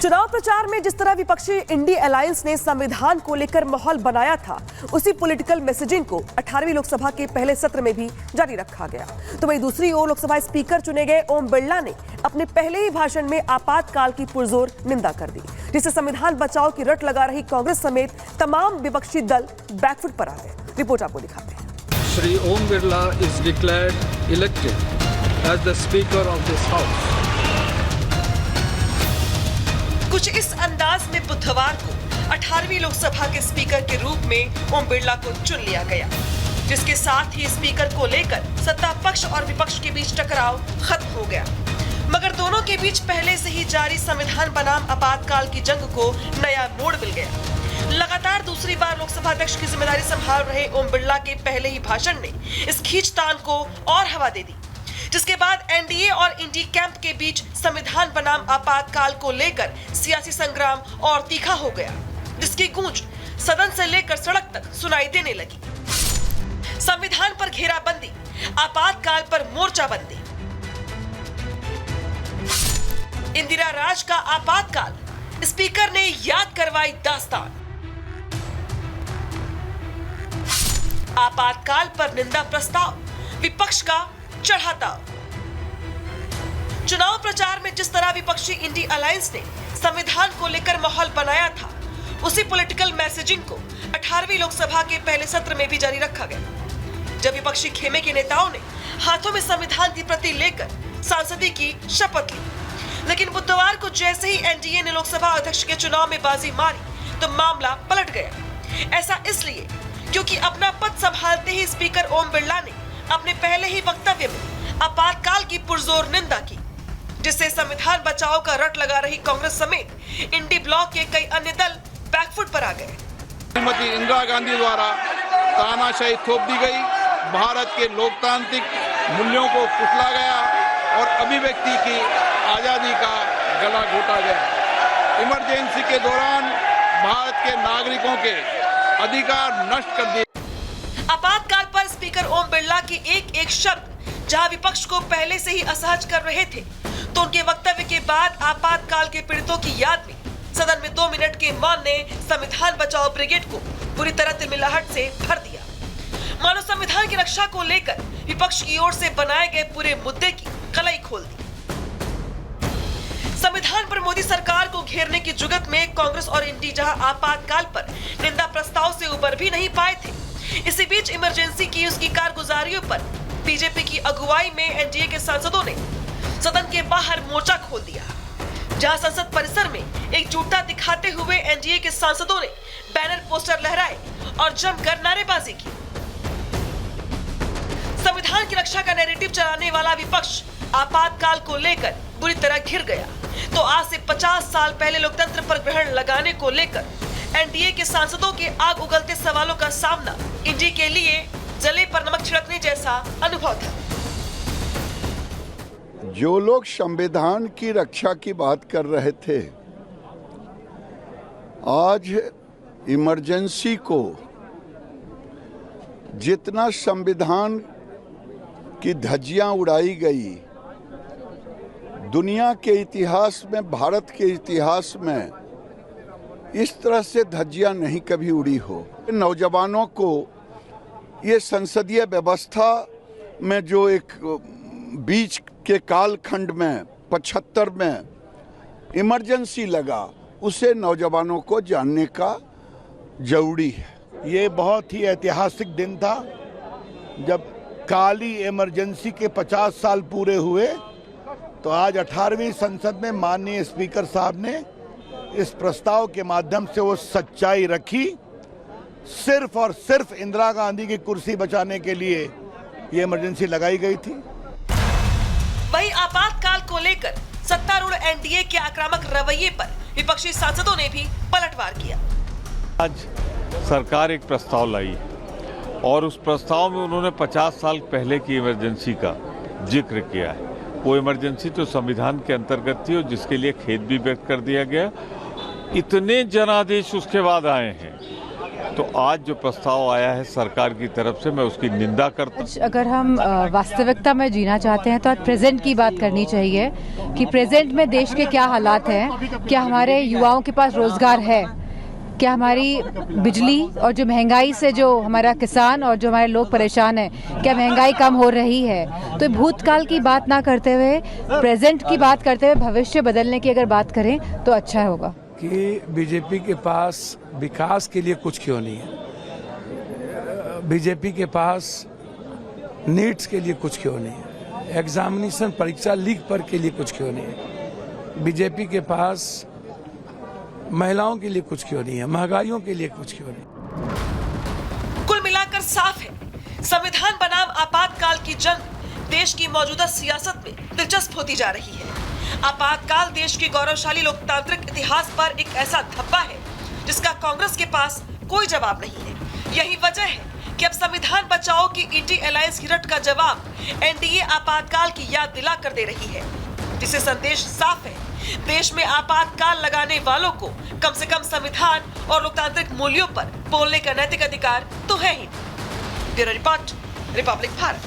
चुनाव प्रचार में जिस तरह विपक्षी इंडी अलायंस ने संविधान को लेकर माहौल बनाया था, उसी पॉलिटिकल मैसेजिंग को 18वीं लोकसभा के पहले सत्र में भी जारी रखा गया। तो वहीं दूसरी ओर लोकसभा स्पीकर चुने गए ओम बिरला ने अपने पहले ही भाषण में आपातकाल की पुरजोर निंदा कर दी, जिससे संविधान बचाओ की रट लगा रही कांग्रेस समेत तमाम विपक्षी दल बैकफुट पर आ गए। रिपोर्ट आपको दिखाते हैं। Shri Om Birla is declared elected as the speaker of this house. कुछ इस अंदाज में बुधवार को 18वीं लोकसभा के स्पीकर के रूप में ओम बिरला को चुन लिया गया, जिसके साथ ही स्पीकर को लेकर सत्ता पक्ष और विपक्ष के बीच टकराव खत्म हो गया। मगर दोनों के बीच पहले से ही जारी संविधान बनाम आपातकाल की जंग को नया मोड़ मिल गया। लगातार दूसरी बार लोकसभा अध्यक्ष की जिम्मेदारी संभाल रहे ओम बिरला के पहले ही भाषण ने इस खींचतान को और हवा दे दी, जिसके बाद एनडीए और इंडी कैंप के बीच संविधान बनाम आपातकाल को लेकर सियासी संग्राम और तीखा हो गया, जिसकी गूंज सदन से लेकर सड़क तक सुनाई देने लगी। संविधान पर घेराबंदी, आपातकाल पर मोर्चाबंदी। इंदिरा राज का आपातकाल, स्पीकर ने याद करवाई दास्तान। आपातकाल पर निंदा प्रस्ताव, विपक्ष का चढ़ाता। चुनाव प्रचार में जिस तरह विपक्षी इंडी अलायंस ने संविधान को लेकर माहौल बनाया था, उसी पॉलिटिकल मैसेजिंग को 18वीं लोकसभा के पहले सत्र में भी जारी रखा गया। जब विपक्षी खेमे के नेताओं ने हाथों में संविधान की प्रति लेकर सांसदी की शपथ ली, लेकिन बुधवार को जैसे ही एनडीए ने लोकसभा अध्यक्ष के चुनाव में बाजी मारी तो मामला पलट गया। ऐसा इसलिए क्योंकि अपना पद संभालते ही स्पीकर ओम बिरला ने अपने पहले ही वक्तव्य में आपातकाल की पुरजोर निंदा की, जिससे संविधान बचाओ का रट लगा रही कांग्रेस समेत इंडी ब्लॉक के कई अन्य दल बैकफुट पर आ गए। श्रीमती इंदिरा गांधी द्वारा तानाशाही थोप दी गई, भारत के लोकतांत्रिक मूल्यों को कुचला गया और अभिव्यक्ति की आजादी का गला घोटा गया। इमरजेंसी के दौरान भारत के नागरिकों के अधिकार नष्ट कर दिए। आपातकाल पर स्पीकर ओम बिरला के एक एक शब्द जहां विपक्ष को पहले से ही असहज कर रहे थे, तो उनके वक्तव्य के बाद आपातकाल के पीड़ितों की याद में सदन में 2 मिनट के मौन ने संविधान बचाओ ब्रिगेड को बुरी तरह तिलमिलाहट से भर दिया। मानो संविधान की रक्षा को लेकर विपक्ष की ओर से बनाए गए पूरे मुद्दे की कलई खोल दी। संविधान पर मोदी सरकार को घेरने की जुगत में कांग्रेस और इंडी जहां आपातकाल पर निंदा प्रस्ताव से उबर भी नहीं पाए थे, इसी बीच इमरजेंसी की उसकी कारगुजारियों पर बीजेपी की अगुवाई में एनडीए के सांसदों ने सदन के बाहर मोर्चा खोल दिया, जहां संसद परिसर में एकजुटता दिखाते हुए एनडीए के सांसदों ने बैनर पोस्टर लहराए और जमकर नारेबाजी की। संविधान की रक्षा का नैरेटिव चलाने वाला विपक्ष आपातकाल को लेकर बुरी तरह घिर गया। तो आज से 50 साल पहले लोकतंत्र पर ग्रहण लगाने को लेकर एनडीए के सांसदों के आग उगलते सवालों का सामना इंडी के लिए जले पर नमक छिड़कने जैसा अनुभव था। जो लोग संविधान की रक्षा की बात कर रहे थे, आज इमरजेंसी को जितना संविधान की धज्जियां उड़ाई गई, दुनिया के इतिहास में, भारत के इतिहास में इस तरह से धज्जियां नहीं कभी उड़ी हो। नौजवानों को ये संसदीय व्यवस्था में जो एक बीच के कालखंड में 75 में इमरजेंसी लगा, उसे नौजवानों को जानने का जरूरी है। ये बहुत ही ऐतिहासिक दिन था जब काली इमरजेंसी के 50 साल पूरे हुए, तो आज 18वीं संसद में माननीय स्पीकर साहब ने इस प्रस्ताव के माध्यम से वो सच्चाई रखी। सिर्फ और सिर्फ इंदिरा गांधी की कुर्सी बचाने के लिए ये इमरजेंसी लगाई गई थी। वहीं आपातकाल को लेकर सत्तारूढ़ एनडीए के आक्रामक रवैये पर विपक्षी सांसदों ने भी पलटवार किया। आज सरकार एक प्रस्ताव लाई और उस प्रस्ताव में उन्होंने 50 साल पहले की इमरजेंसी का जिक्र किया है। वो इमरजेंसी तो संविधान के अंतर्गत थी और जिसके लिए खेद भी व्यक्त कर दिया गया। इतने जनादेश उसके बाद आए हैं तो आज जो प्रस्ताव आया है सरकार की तरफ से, मैं उसकी निंदा करता हूं। अगर हम वास्तविकता में जीना चाहते हैं तो आज प्रेजेंट की बात करनी चाहिए कि प्रेजेंट में देश के क्या हालात हैं, क्या हमारे युवाओं के पास रोजगार है, क्या हमारी बिजली और जो महंगाई से जो हमारा किसान और जो हमारे लोग परेशान हैं, क्या महंगाई कम हो रही है। तो भूतकाल की बात ना करते हुए प्रेजेंट की बात करते हुए भविष्य बदलने की अगर बात करें तो अच्छा होगा। कि बीजेपी के पास विकास के लिए कुछ क्यों नहीं है, बीजेपी के पास नीट्स के लिए कुछ क्यों नहीं है, एग्जामिनेशन परीक्षा लीक पर के लिए कुछ क्यों नहीं है, बीजेपी के पास महिलाओं के लिए कुछ क्यों नहीं है, महंगाइयों के लिए कुछ क्यों नहीं। कुल मिलाकर साफ है, संविधान बनाम आपातकाल की जंग देश की मौजूदा सियासत में दिलचस्प होती जा रही है। आपातकाल देश के गौरवशाली लोकतांत्रिक इतिहास पर एक ऐसा धब्बा है जिसका कांग्रेस के पास कोई जवाब नहीं है। यही वजह है कि अब संविधान बचाओ की ईटी अलायंस की रट का जवाब एनडीए आपातकाल की याद दिला कर दे रही है, जिससे संदेश साफ है, देश में आपातकाल लगाने वालों को कम से कम संविधान और लोकतांत्रिक मूल्यों पर बोलने का नैतिक अधिकार तो है ही। Bureau report, Republic Bharat.